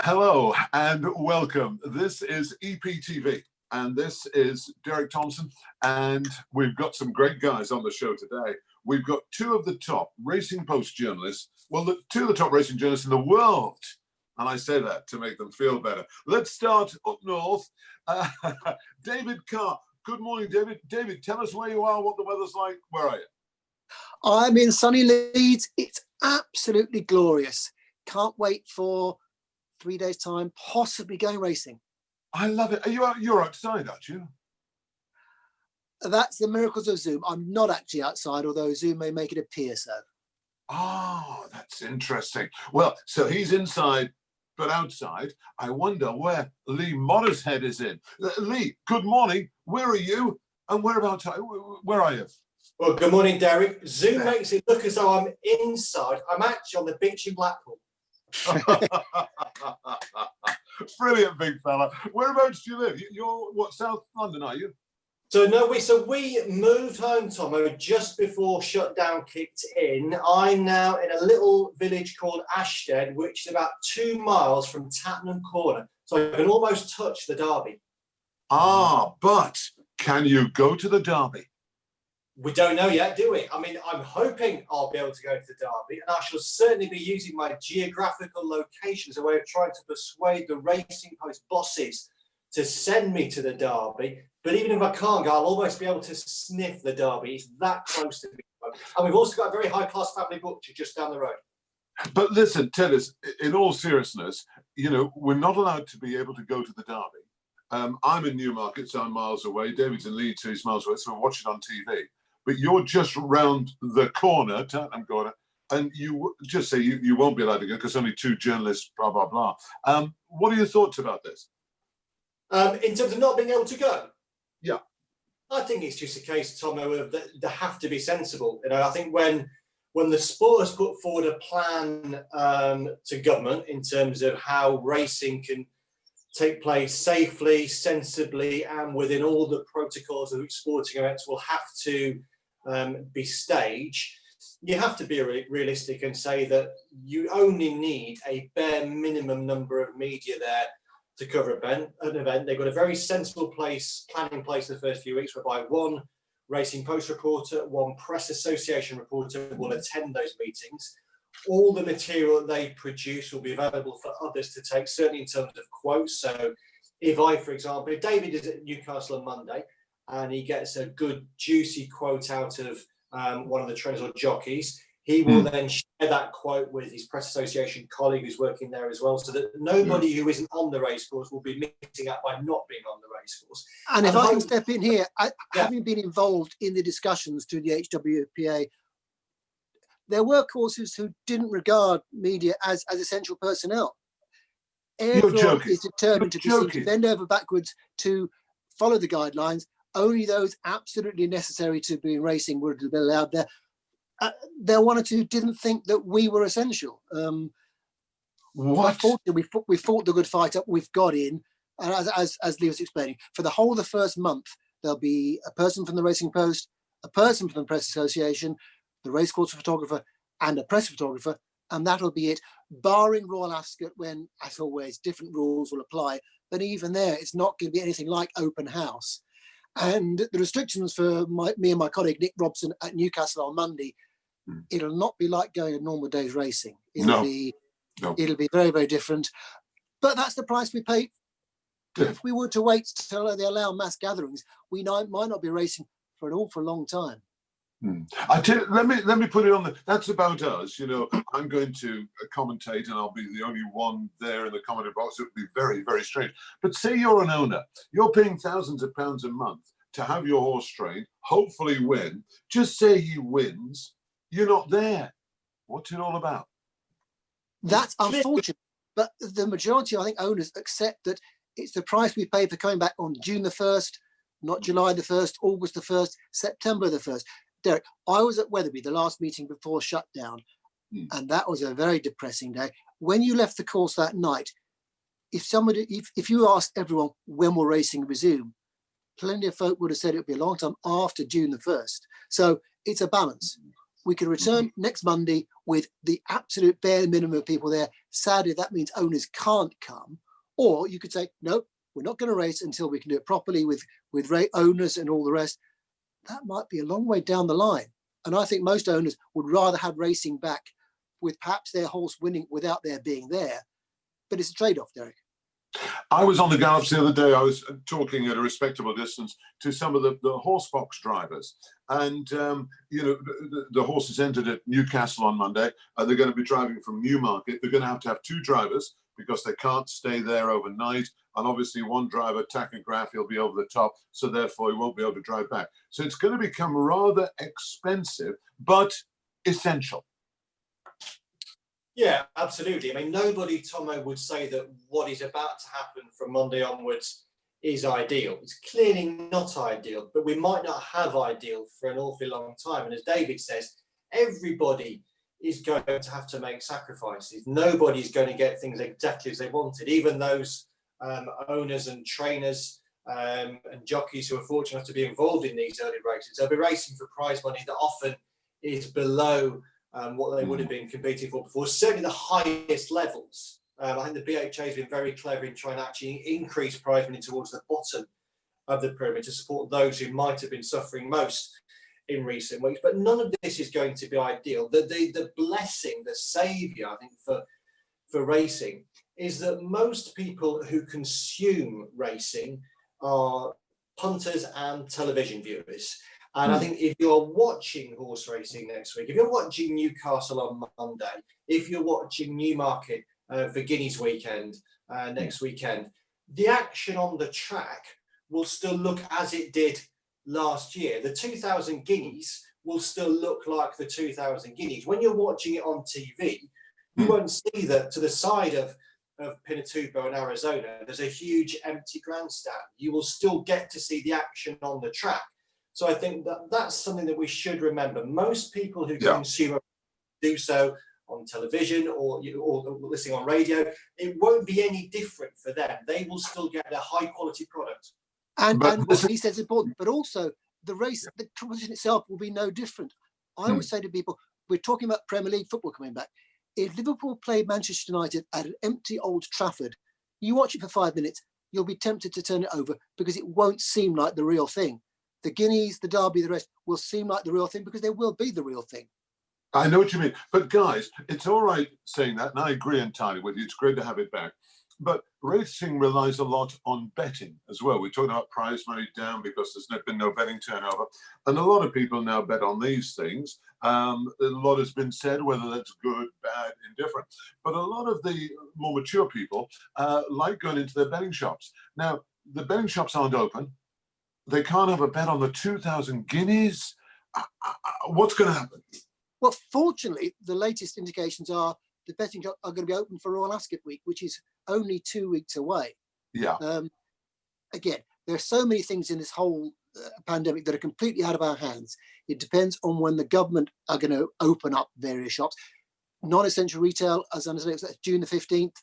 Hello and welcome. This is EPTV and this is Derek Thompson, and we've got some great guys on the show today. We've got two of the top Racing Post journalists, two of the top racing journalists in the world. And I say that to make them feel better. Let's start up north. David Carr. Good morning, David. David, tell us where you are, what the weather's like. Where are you? I'm in sunny Leeds. It's absolutely glorious. Can't wait for 3 days' time, possibly going racing. I love it. Are you out? You're outside, aren't you? That's the miracles of Zoom. I'm not actually outside, although Zoom may make it appear so. Oh, that's interesting. Well, so he's inside, but outside. I wonder where Lee Mottershead is in. Lee, good morning. Where are you? And whereabouts? Where are you? Well, good morning, Derek. Zoom makes it look as though I'm inside. I'm actually on the beach in Blackpool. Brilliant, big fella. Whereabouts do you live? You're what, South London, are you? So we moved home, Tomo, just before shutdown kicked in. I'm now in a little village called Ashstead, which is about 2 miles from Tattenham Corner. So I can almost touch the Derby. Ah, but can you go to the Derby? We don't know yet, do we? I mean, I'm hoping I'll be able to go to the Derby, and I shall certainly be using my geographical location as a way of trying to persuade the Racing Post bosses to send me to the Derby. But even if I can't go, I'll almost be able to sniff the Derby. It's that close to me. And we've also got a very high-class family butcher just down the road. But listen, tell us, in all seriousness, you know, we're not allowed to be able to go to the Derby. I'm in Newmarket, so I'm miles away. David's in Leeds, so he's miles away, so we'll watch it on TV. But you're just round the corner, Tattenham Corner, and you just say you won't be allowed to go because only 2 journalists, blah, blah, blah. What are your thoughts about this? In terms of not being able to go? Yeah. I think it's just a case, Tomo, of that they have to be sensible. You know, I think when the sport has put forward a plan to government in terms of how racing can take place safely, sensibly, and within all the protocols of which sporting events will have to be staged, you have to be realistic and say that you only need a bare minimum number of media there to cover an event. They've got a very sensible plan in place in the first few weeks, whereby 1 Racing Post reporter, 1 Press Association reporter will attend those meetings. All the material that they produce will be available for others to take, certainly in terms of quotes. So if for example, if David is at Newcastle on Monday and he gets a good juicy quote out of one of the trainers or jockeys, he will then share that quote with his Press Association colleague who's working there as well, so that nobody who isn't on the racecourse will be missing out by not being on the racecourse. And if I can step in here, having been involved in the discussions to the HWPA, there were courses who didn't regard media as essential personnel. Everyone is determined to bend over backwards to follow the guidelines. Only those absolutely necessary to be in racing would have been allowed there. There were 1 or 2 who didn't think that we were essential. What? We fought the good fight up. We've got in, and as Lee was explaining, for the whole of the first month, there'll be a person from the Racing Post, a person from the Press Association, the racecourse photographer, and a press photographer, and that'll be it, barring Royal Ascot, when, as always, different rules will apply. But even there, it's not going to be anything like open house. And the restrictions for me and my colleague Nick Robson at Newcastle on Monday, it'll not be like going a normal day's racing. It'll be very, very different. But that's the price we pay. If we were to wait till they allow mass gatherings, we might not be racing for an awful long time. I tell you, let me put it on that's about us. You know, I'm going to commentate and I'll be the only one there in the commentary box. It would be very, very strange. But say you're an owner, you're paying thousands of pounds a month to have your horse trained, hopefully win. Just say he wins, you're not there. What's it all about? That's unfortunate. But the majority, I think, owners accept that it's the price we pay for coming back on June the 1st, not July the 1st, August the 1st, September the 1st. Derek, I was at Wetherby, the last meeting before shutdown, and that was a very depressing day. When you left the course that night, if you asked everyone when will racing resume, plenty of folk would have said it would be a long time after June the 1st. So it's a balance. We can return next Monday with the absolute bare minimum of people there. Sadly, that means owners can't come. Or you could say, no, we're not going to race until we can do it properly with owners and all the rest. That might be a long way down the line. And I think most owners would rather have racing back with perhaps their horse winning without their being there. But it's a trade-off, Derek. I was on the gallops the other day. I was talking at a respectable distance to some of the horse box drivers. And, you know, the horses entered at Newcastle on Monday. They're going to be driving from Newmarket. They're going to have 2 drivers because they can't stay there overnight. And obviously one driver, tachograph, he'll be over the top. So therefore he won't be able to drive back. So it's going to become rather expensive, but essential. Yeah, absolutely. I mean, nobody, Tomo, would say that what is about to happen from Monday onwards is ideal. It's clearly not ideal, but we might not have ideal for an awfully long time. And as David says, everybody is going to have to make sacrifices. Nobody's going to get things exactly as they wanted, even those owners and trainers and jockeys who are fortunate enough to be involved in these early races. They'll be racing for prize money that often is below what they would have been competing for before, certainly the highest levels. I think the BHA has been very clever in trying to actually increase prize money towards the bottom of the pyramid to support those who might have been suffering most in recent weeks. But none of this is going to be ideal. The blessing, the saviour, I think, for racing is that most people who consume racing are punters and television viewers. And I think if you're watching horse racing next week, if you're watching Newcastle on Monday, if you're watching Newmarket for Guineas weekend next weekend, the action on the track will still look as it did last year. The 2000 Guineas will still look like the 2000 Guineas. When you're watching it on TV, you won't see that to the side of Pinatubo in Arizona, there's a huge empty grandstand. You will still get to see the action on the track. So I think that's something that we should remember. Most people who consume do so on television or listening on radio. It won't be any different for them. They will still get a high quality product. And what he says is important, but also the race, the competition itself will be no different. I always say to people, we're talking about Premier League football coming back. If Liverpool played Manchester United at an empty Old Trafford, you watch it for 5 minutes, you'll be tempted to turn it over because it won't seem like the real thing. The Guineas, the Derby, the rest will seem like the real thing because they will be the real thing. I know what you mean. But guys, it's all right saying that, and I agree entirely with you. It's great to have it back. But racing relies a lot on betting as well. We're talking about prize money down because there's been no betting turnover. And a lot of people now bet on these things. A lot has been said, whether that's good, bad, indifferent. But a lot of the more mature people like going into their betting shops. Now, the betting shops aren't open. They can't have a bet on the 2000 Guineas. What's going to happen? Well, fortunately, the latest indications are the betting shops are going to be open for Royal Ascot Week, which is only 2 weeks away. Yeah. Again, there are so many things in this whole pandemic that are completely out of our hands. It depends on when the government are going to open up various shops. Non-essential retail, as I understand, it's June the 15th,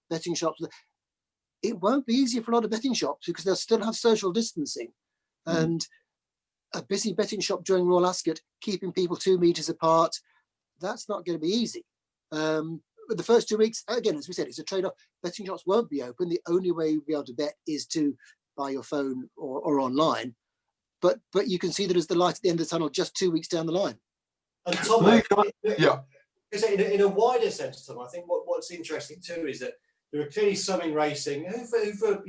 betting shops. It won't be easy for a lot of betting shops because they'll still have social distancing. And a busy betting shop during Royal Ascot, keeping people 2 meters apart, that's not going to be easy. But the first 2 weeks, again, as we said, it's a trade-off. Betting shops won't be open. The only way you'll be able to bet is to buy your phone or online. But you can see that as the light at the end of the tunnel just 2 weeks down the line. And Tom, in a wider sense, Tom, I think what's interesting too is that there are clearly some in racing who, for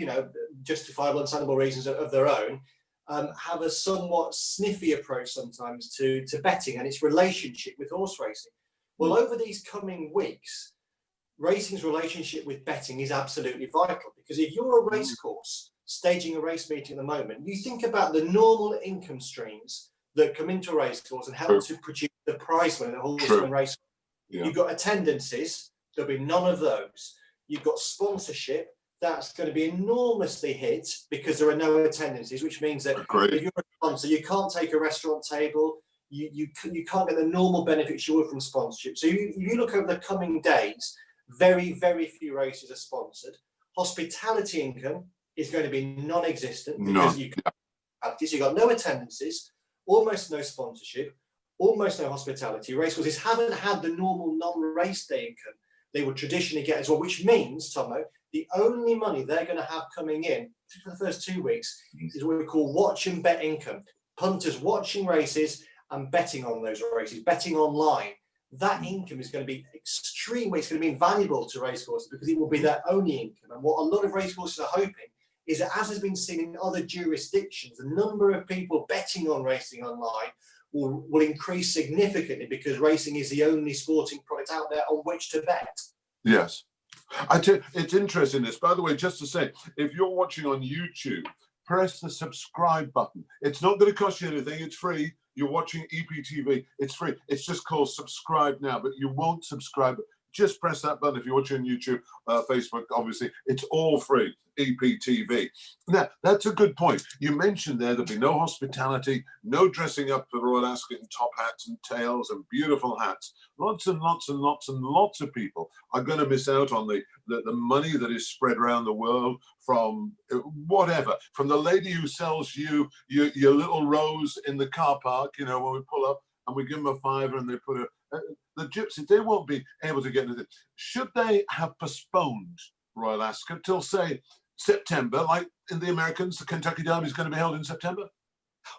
justifiable and understandable reasons of their own, have a somewhat sniffy approach sometimes to betting and its relationship with horse racing. Well, over these coming weeks, racing's relationship with betting is absolutely vital, because if you're a racecourse staging a race meeting at the moment, you think about the normal income streams that come into a racecourse and help to produce the prize money, the horseman race. Yeah. You've got attendances, there'll be none of those. You've got sponsorship, that's going to be enormously hit because there are no attendances, which means that if you're a sponsor, you can't take a restaurant table, you can't get the normal benefits you would from sponsorship. So you look over the coming days, very, very few races are sponsored. Hospitality income is going to be non-existent because you've got no attendances, almost no sponsorship. almost no hospitality. Racecourses haven't had the normal non-race day income they would traditionally get as well, which means, Tomo, the only money they're going to have coming in for the first 2 weeks is what we call watch and bet income. Punters watching races and betting on those races, betting online. That income is going to be extremely, it's going to be invaluable to racecourses because it will be their only income. And what a lot of racecourses are hoping is that, as has been seen in other jurisdictions, the number of people betting on racing online will increase significantly because racing is the only sporting product out there on which to bet. Yes. It's interesting this. By the way, just to say, if you're watching on YouTube, press the subscribe button. It's not going to cost you anything. It's free. You're watching EPTV. It's free. It's just called subscribe now, but you won't subscribe. Just press that button if you're watching on YouTube, Facebook, obviously. It's all free, EPTV. Now, that's a good point. You mentioned there'll be no hospitality, no dressing up for Royal Ascot in top hats and tails and beautiful hats. Lots and lots and lots and lots of people are going to miss out on the money that is spread around the world from whatever, from the lady who sells you your little rose in the car park, you know, when we pull up and we give them a $5 and they put the gypsies, they won't be able to get into it. Should they have postponed Royal Ascot till, say, September, like in the Americans, the Kentucky Derby is going to be held in September?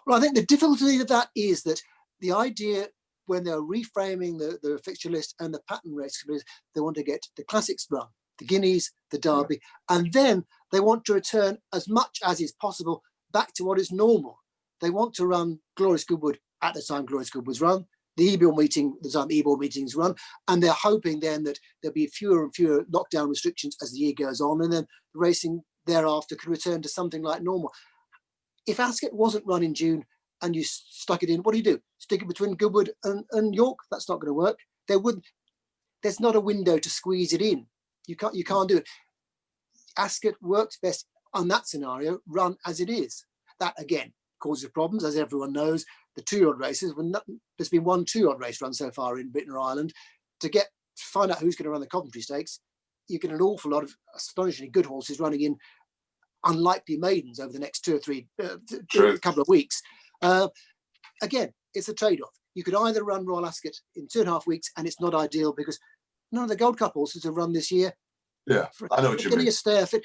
Well, I think the difficulty of that is that the idea when they're reframing the fixture list and the pattern race, they want to get the classics run, the Guineas, the Derby, and then they want to return as much as is possible back to what is normal. They want to run Glorious Goodwood at the time Glorious Goodwood was run, the EBOR meeting, the time EBOR meetings run, and they're hoping then that there'll be fewer and fewer lockdown restrictions as the year goes on, and then the racing thereafter could return to something like normal. If Ascot wasn't run in June and you stuck it in, what do? Stick it between Goodwood and York? That's not going to work. There's not a window to squeeze it in. You can't do it. Ascot works best on that scenario, run as it is. That again causes problems, as everyone knows. The 2-year-old races, there's been one 2-year-old race run so far in Britain or Ireland. To find out who's going to run the Coventry Stakes, you get an awful lot of astonishingly good horses running in unlikely maidens over the next 2 or 3 couple of weeks. Again, it's a trade-off. You could either run Royal Ascot in 2.5 weeks, and it's not ideal because none of the Gold Cup horses have run this year. Yeah, I know what you mean. A stare fit,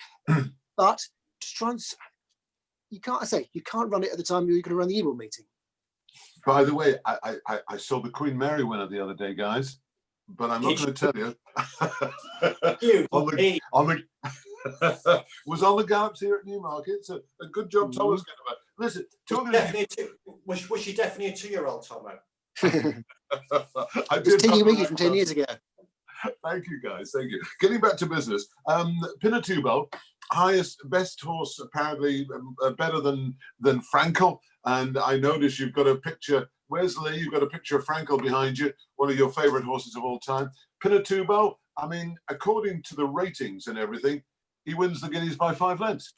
but to try and you can't run it at the time you're going to run the EBOR meeting. By the way, I saw the Queen Mary winner the other day, guys, but I'm not going to tell you. Was on the gallops here at Newmarket. So a good job Thomas getting about. Listen, was she definitely a 2-year-old, Tomo? I did Tingy Wiggy from 10 years ago. Thank you, guys. Thank you. Getting back to business, Pinatubo, best horse apparently better than Frankel. And I notice you've got a picture. Where's Lee? You've got a picture of Frankel behind you, one of your favourite horses of all time. Pinatubo, I mean, according to the ratings and everything, he wins the Guineas by 5 lengths.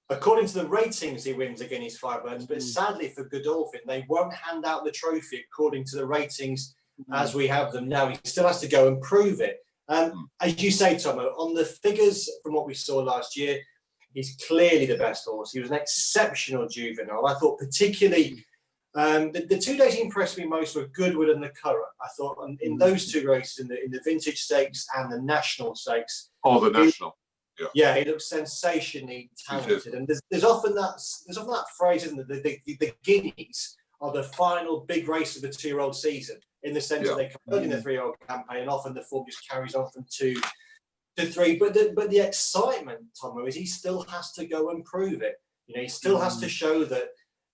According to the ratings, he wins the Guineas 5 lengths, but sadly for Godolphin, they won't hand out the trophy according to the ratings as we have them now. He still has to go and prove it. As you say, Tomo, on the figures from what we saw last year, he's clearly the best horse. He was an exceptional juvenile. I thought particularly the 2 days he impressed me most were Goodwood and the Curragh. I thought in those 2 races, in the Vintage Stakes and the National Stakes. Oh, the National. Yeah, he looks sensationally talented. And there's often that phrase, isn't there? The Guineas are the final big race of the 2-year-old season, in the sense that they come early in the 3-year-old campaign, and often the form just carries on from 2 to 3. But the excitement, Tomo, is he still has to go and prove it. You know, he still has to show that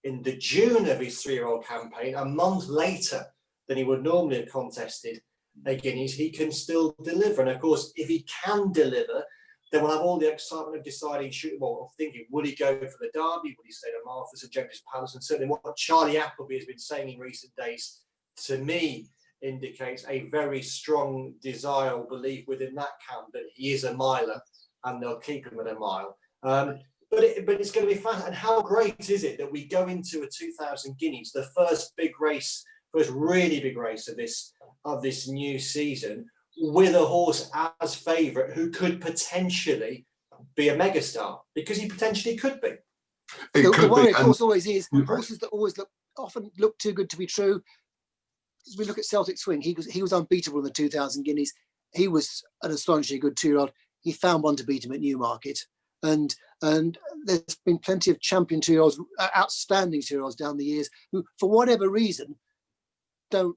in the June of his 3-year-old campaign, a month later than he would normally have contested a Guineas, he can still deliver. And of course, if he can deliver, then we'll have all the excitement of deciding, thinking, will he go for the Derby? Will he stay to Martha's and James's Palace? And certainly what Charlie Appleby has been saying in recent days, to me, indicates a very strong desire or belief within that camp that he is a miler and they'll keep him at a mile. But it's going to be fun. And how great is it that we go into a 2,000 Guineas, the first really big race of this new season, with a horse as favourite who could potentially be a megastar, because he potentially could be. The worry, of course, always is horses that always look often look too good to be true. As we look at Celtic Swing, he was unbeatable in the 2000 Guineas. He was an astonishingly good 2-year-old. He found one to beat him at Newmarket, and there's been plenty of champion 2-year-olds, outstanding 2-year-olds down the years who, for whatever reason, don't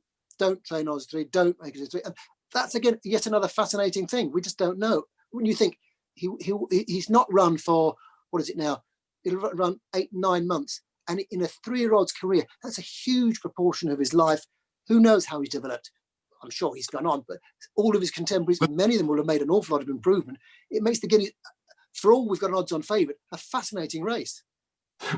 train Oz 3, don't make it a 3. And that's again yet another fascinating thing. We just don't know. When you think he's not run for, what is it now? It'll run 8-9 months, and in a 3-year-old's career, that's a huge proportion of his life. Who knows how he's developed? I'm sure he's gone on, but all of his contemporaries, many of them will have made an awful lot of improvement. It makes the Guineas, for all we've got an odds-on favourite, a fascinating race.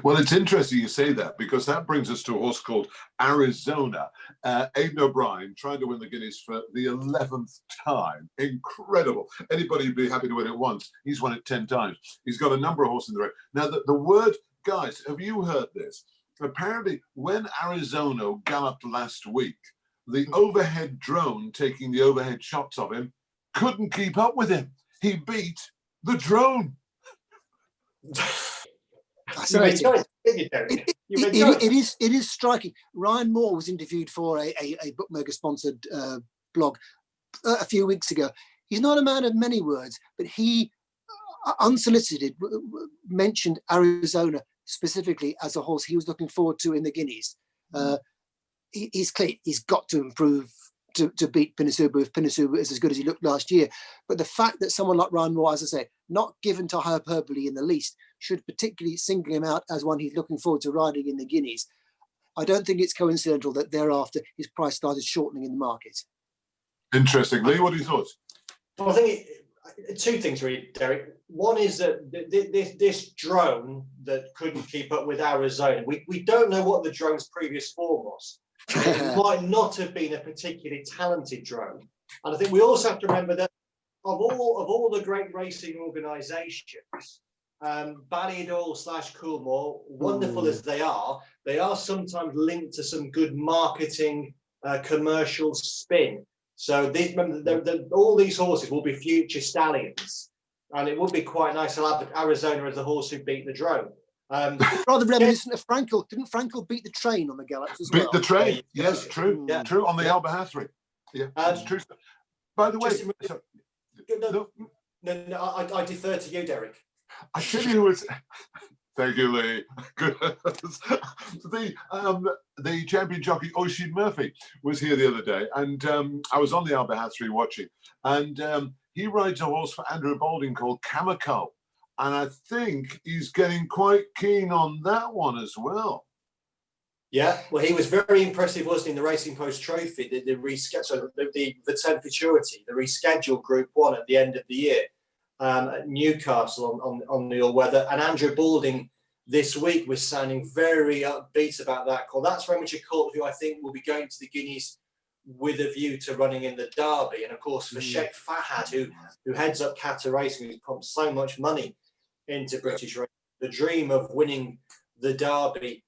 Well, it's interesting you say that, because that brings us to a horse called Arizona. Aidan O'Brien trying to win the Guineas for the 11th time. Incredible. Anybody would be happy to win it once. He's won it 10 times. He's got a number of horses in the race. Now, the word, guys, have you heard this? Apparently, when Arizona galloped last week, the overhead drone taking the overhead shots of him couldn't keep up with him. He beat the drone. It is striking. Ryan Moore was interviewed for a bookmaker sponsored blog a few weeks ago. He's not a man of many words, but he unsolicited mentioned Arizona specifically as a horse he was looking forward to in the Guineas. He's clear he's got to improve to beat Pinasuba if Pinasuba is as good as he looked last year. But the fact that someone like Ryan Moore, as I say, not given to hyperbole in the least, should particularly single him out as one he's looking forward to riding in the Guineas, I don't think it's coincidental that thereafter his price started shortening in the market. Interesting. Lee, what are your thoughts? Well, I think two things really, Derek. One is that this drone that couldn't keep up with Arizona, we don't know what the drone's previous form was. It might not have been a particularly talented drone. And I think we also have to remember that of all the great racing organisations, Ballyador / Coolmore, wonderful as they are sometimes linked to some good marketing commercial spin. So remember, all these horses will be future stallions, and it would be quite nice to have Arizona as the horse who beat the drone. Rather reminiscent of Frankel. Didn't Frankel beat the train on the Gallops as well? Beat the train, yes, true, yeah. True, on the Albahathry. Yeah, that's true. By the way, I defer to you, Derek. I tell you who was. Thank you, Lee. The champion jockey Oisin Murphy was here the other day, and I was on the Albahathry watching, and he rides a horse for Andrew Balding called Kamiko, and I think he's getting quite keen on that one as well. Yeah, well, he was very impressive, wasn't he, in the Racing Post Trophy, the reschedule, the 10 Futurity, the rescheduled Group 1 at the end of the year. At Newcastle on the all-weather, and Andrew Balding this week was sounding very upbeat about that call. That's very much a call who I think will be going to the Guineas with a view to running in the Derby. And of course, for Sheikh Fahad, who heads up Qatar Racing, who's pumped so much money into British racing, the dream of winning the Derby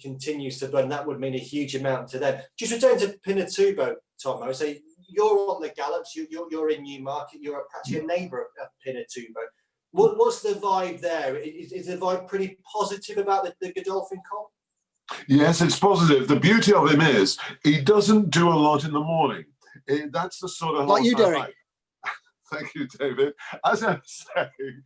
continues to burn. That would mean a huge amount to them. Just return to Pinatubo, Tom. I would say, you're on the Gallops, you're in Newmarket, you're practically a neighbour of Pinatubo. What's the vibe there? Is the vibe pretty positive about the Godolphin comp? Yes, it's positive. The beauty of him is he doesn't do a lot in the morning. That's the sort of like you, Derek. like. Thank you, David. As I was saying,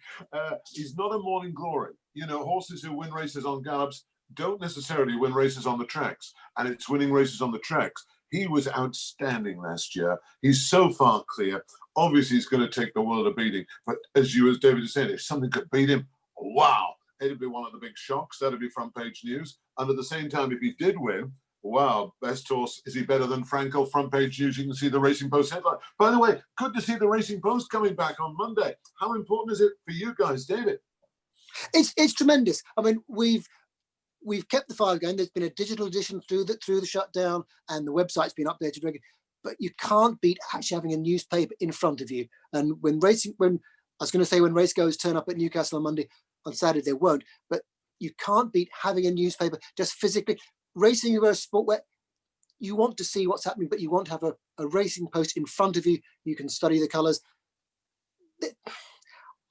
he's not a morning glory. You know, horses who win races on gallops don't necessarily win races on the tracks, and it's winning races on the tracks. He was outstanding last year. He's so far clear. Obviously, he's going to take the world a beating. But as David is saying, if something could beat him, wow, it'd be one of the big shocks. That'd be front page news. And at the same time, if he did win, wow, best horse. Is he better than Frankel? Front page news. You can see the Racing Post headline. By the way, good to see the Racing Post coming back on Monday. How important is it for you guys, David? It's tremendous. I mean, we've kept the file going. There's been a digital edition through the shutdown, and the website's been updated regularly. But you can't beat actually having a newspaper in front of you. And when race goers turn up at Newcastle on Monday, on Saturday they won't. But you can't beat having a newspaper just physically. Racing is a sport where you want to see what's happening, but you want to have a Racing Post in front of you. You can study the colours.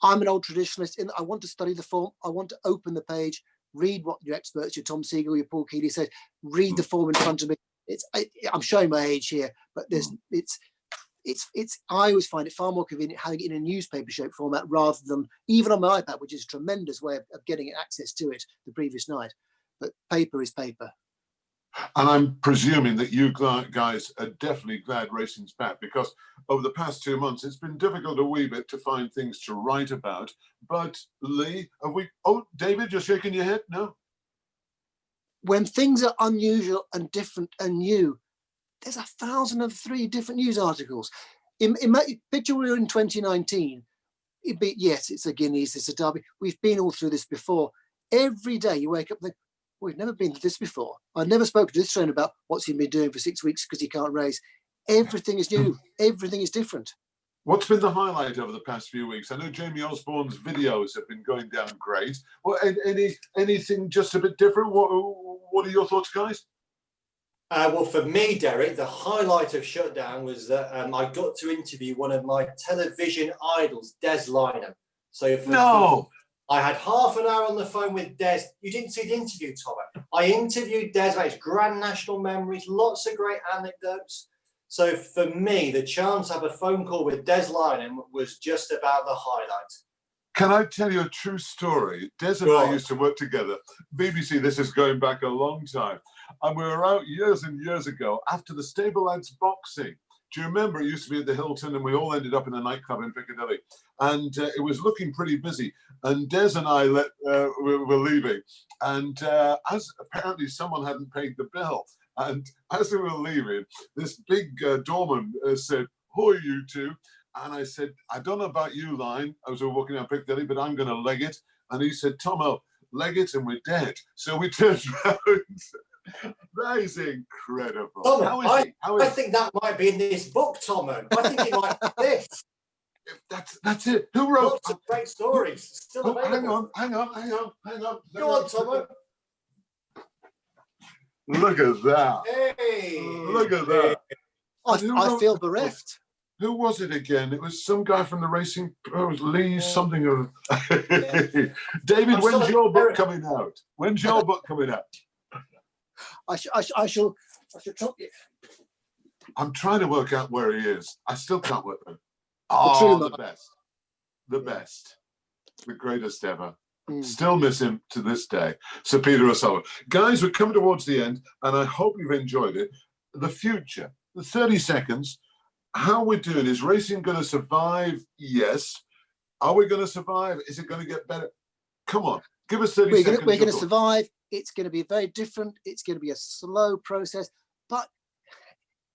I'm an old traditionalist. I want to study the form. I want to open the page, read what your experts, your Tom Siegel, your Paul Keeley said, read the form in front of me. I'm showing my age here, but I always find it far more convenient having it in a newspaper shape format rather than even on my iPad, which is a tremendous way of getting access to it the previous night. But paper is paper. And I'm presuming that you guys are definitely glad racing's back, because over the past 2 months, it's been difficult a wee bit to find things to write about. But Lee, oh, David, you're shaking your head? No? When things are unusual and different and new, there's 1,003 different news articles. In my picture, we were in 2019. Yes, it's a Guineas, it's a Derby. We've been all through this before. Every day you wake up and think, we've never been through this before. I've never spoken to this trainer about what's he been doing for 6 weeks because he can't race. Everything is new. Everything is different. What's been the highlight over the past few weeks? I know Jamie Osborne's videos have been going down great. Well, anything just a bit different? What are your thoughts, guys? Well, for me, Derek, the highlight of Shutdown was that I got to interview one of my television idols, Des Lynam. So I had half an hour on the phone with Des. You didn't see the interview, Tom. I interviewed Des about his grand national memories, lots of great anecdotes. So for me, the chance to have a phone call with Des Lynam was just about the highlight. Can I tell you a true story? Des and I used to work together. BBC, this is going back a long time. And we were out years and years ago after the Stable Lads boxing. Do you remember? It used to be at the Hilton, and we all ended up in a nightclub in Piccadilly. And it was looking pretty busy. And Des and I were leaving. And as apparently someone hadn't paid the bill. And as we were leaving, this big doorman said, "Who are you two?" And I said, "I don't know about you, Line." I was walking down Piccadilly, but I'm going to leg it. And he said, "Tomo, leg it and we're dead." So we turned around. That is incredible. Tomo, I think that might be in this book, Tomo. I think it might be this. That's it. Who wrote? Lots of great stories. Still available. Hang on. Go on, Tomo. Look at that. Hey. Look at that. I feel bereft. Who was it again? It was some guy from the racing. Oh, it was Lee something. David, when's your book coming out? When's your book coming out? I shall talk you. I'm trying to work out where he is. I still can't work out. Oh, the best, the greatest ever. Still miss him to this day. Sir Peter O'Sullivan. Guys, we're coming towards the end, and I hope you've enjoyed it. The future, the 30 seconds. How we're doing, is racing going to survive? Yes. Are we going to survive? Is it going to get better? Come on, give us 30 seconds. We're going to survive. It's going to be very different. It's going to be a slow process. But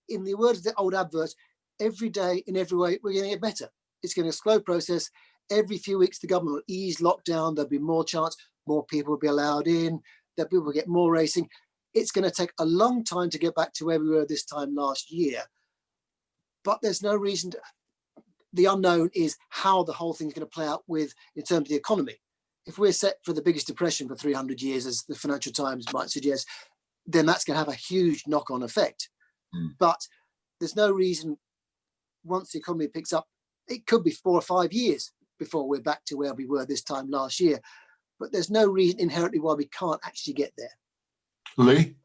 in the words of the old advert, every day, in every way, we're going to get better. It's going to be a slow process. Every few weeks, the government will ease lockdown. There'll be more chance. More people will be allowed in. That people will get more racing. It's going to take a long time to get back to where we were this time last year. But there's no reason to, the unknown is how the whole thing's going to play out in terms of the economy. If we're set for the biggest depression for 300 years, as the Financial Times might suggest, then that's going to have a huge knock-on effect. But there's no reason, once the economy picks up, it could be 4 or 5 years before we're back to where we were this time last year. But there's no reason inherently why we can't actually get there. Lee?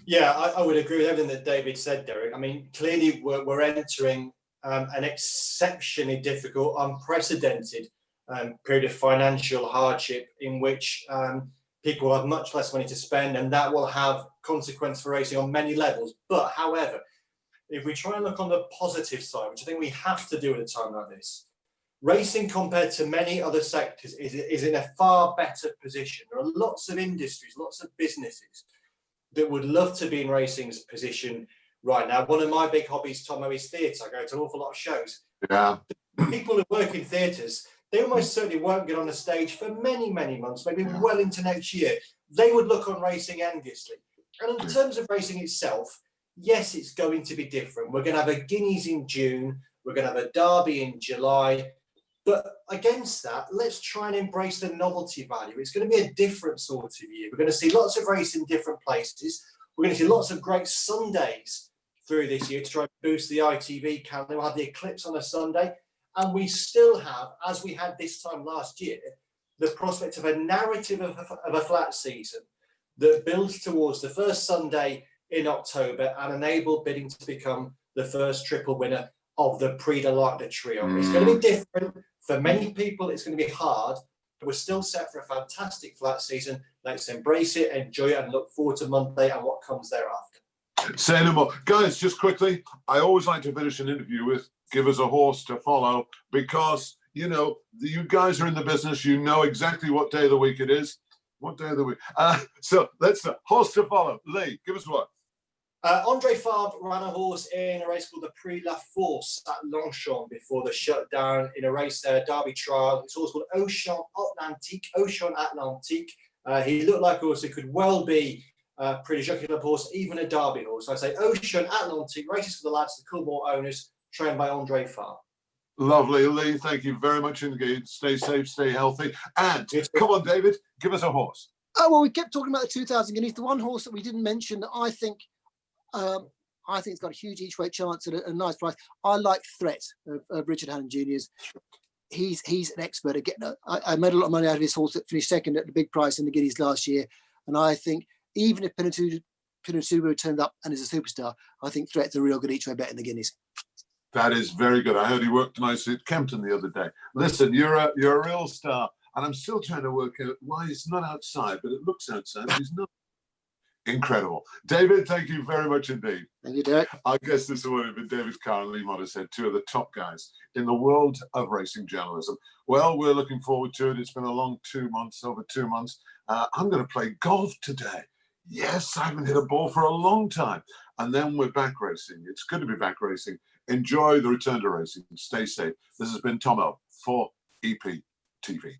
Yeah, I would agree with everything that David said, Derek. I mean, clearly we're entering an exceptionally difficult, unprecedented period of financial hardship in which people will have much less money to spend, and that will have consequence for racing on many levels. But however, if we try and look on the positive side, which I think we have to do at a time like this, racing compared to many other sectors is in a far better position. There are lots of industries, lots of businesses that would love to be in racing's position right now. One of my big hobbies, Tomo, is theatre. I go to an awful lot of shows. Yeah. People who work in theatres, they almost certainly won't get on the stage for many, many months, maybe well into next year. They would look on racing enviously. And in terms of racing itself, yes, it's going to be different. We're going to have a Guineas in June. We're going to have a Derby in July. But against that, let's try and embrace the novelty value. It's going to be a different sort of year. We're going to see lots of race in different places. We're going to see lots of great Sundays through this year to try and boost the ITV calendar. We'll have the Eclipse on a Sunday. And we still have, as we had this time last year, the prospect of a narrative of a flat season that builds towards the first Sunday in October and enable bidding to become the first triple winner of the Prix de l'Arc de Triomphe. It's going to be different. For many people, it's going to be hard, but we're still set for a fantastic flat season. Let's embrace it, enjoy it, and look forward to Monday and what comes thereafter. Say no more. Guys, just quickly, I always like to finish an interview with give us a horse to follow, because, you know, you guys are in the business. You know exactly what day of the week it is. What day of the week? So let's horse to follow. Lee, give us one. Andre Fabre ran a horse in a race called the Prix La Force at Longchamp before the shutdown in a race there, Derby trial. It's a horse called Ocean Atlantique. He looked like a horse that could well be a pretty jockey club horse, even a Derby horse. So I say Ocean Atlantique, races for the lads, the Coolmore owners, trained by Andre Fabre. Lovely, Lee. Thank you very much indeed. Stay safe, stay healthy. And come on, David, give us a horse. Oh, well, we kept talking about the 2,000 guineas. The one horse that we didn't mention that I think it's got a huge each way chance at a nice price. I like Threat of Richard Hannon Jr.'s. He's an expert at getting. I made a lot of money out of his horse that finished second at the big price in the Guineas last year, and I think even if Pinatubo turned up and is a superstar, I think Threat's a real good each way bet in the Guineas. That is very good. I heard he worked nicely at Kempton the other day. Listen, you're a real star, and I'm still trying to work out why he's not outside, but it looks outside. He's not. Incredible. David, thank you very much indeed. Thank you, Derek. I guess this would have been David Carr and Lee Mottershead, two of the top guys in the world of racing journalism. Well, we're looking forward to it. It's been a long 2 months, over 2 months. I'm going to play golf today. Yes, I haven't hit a ball for a long time. And then we're back racing. It's good to be back racing. Enjoy the return to racing. Stay safe. This has been Tomo for EPTV.